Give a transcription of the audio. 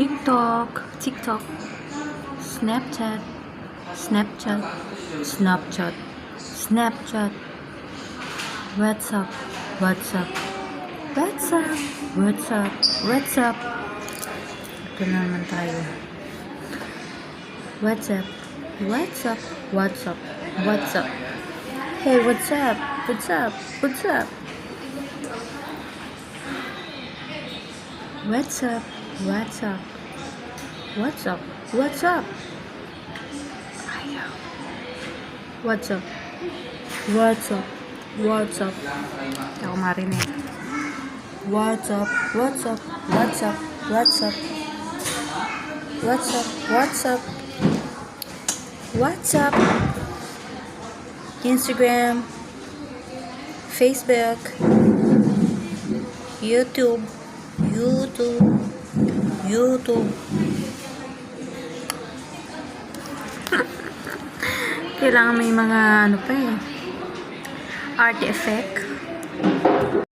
TikTok, Snapchat, Snapchat, WhatsApp, WhatsApp. Ito na naman tayo. WhatsApp. Hey, what's up? What's up? Ayaw. What's up? Hindi ako marinig. What's up? Instagram, Facebook, YouTube. Kailangan may mga art effect.